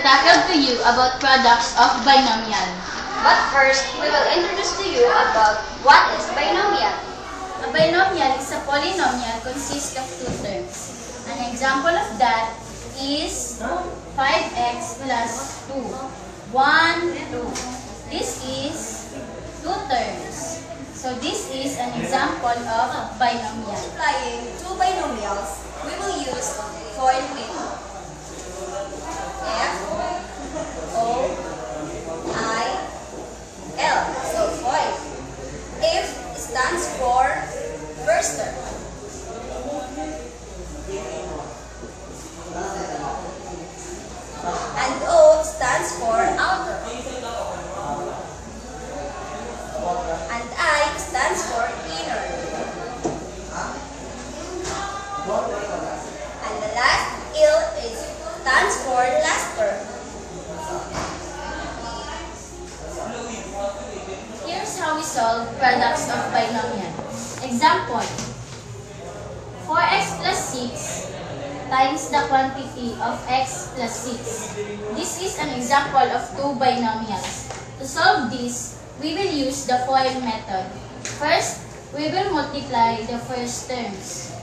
tackle to you about products of binomial. But first, we will introduce to you about what is binomial. A binomial is a polynomial consists of two terms. An example of that is 5x plus 2. 1, 2. This is two terms. So this is an example of binomial. Multiplying two binomials, we will use FOIL method. F-O-I-L. So FOIL. F stands for first term. And O stands for outer. And I stands for inner. And the last L stands for last term. Here's how we solve products of binomial. Example: 4x plus 6 times the quantity of x plus 6. This is an example of two binomials. To solve this, we will use the FOIL method. First, we will multiply the first terms.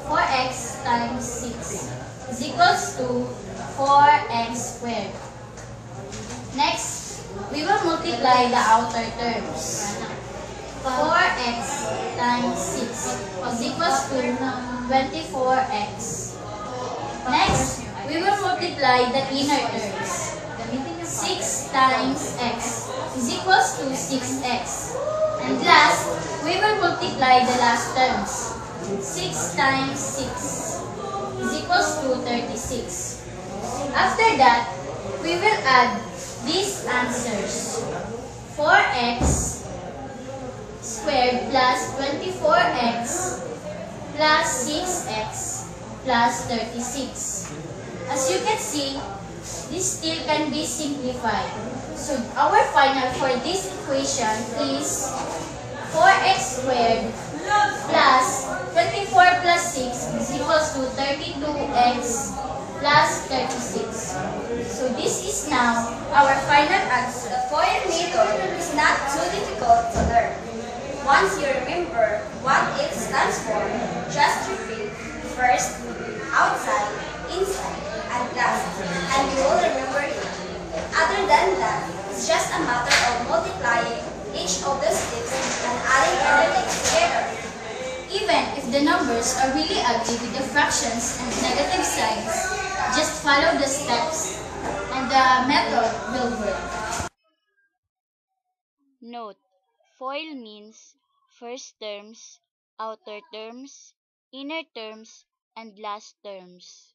4x times 6 is equals to 4x squared. Next, we will multiply the outer terms. 4x times 6 is equals to 24x. Next, we will multiply the inner terms. 6 times x is equals to 6x. And last, we will multiply the last terms. 6 times 6 is equals to 36. After that, we will add these answers. 4x squared plus 24x plus 6x plus 36. As you can see, this still can be simplified. So our final for this equation is 4x squared plus 24 plus 6 is equals to 32x plus 36. So this is now our final answer. The FOIL method is not too difficult to learn. Once you remember what it stands for, just repeat first, outside, inside, and last, and you will remember it. Other than that, it's just a matter of multiplying each of the steps and adding everything together. Even if the numbers are really ugly with the fractions and negative signs, just follow the steps and the method will work. Note: FOIL means first terms, outer terms, inner terms, and last terms.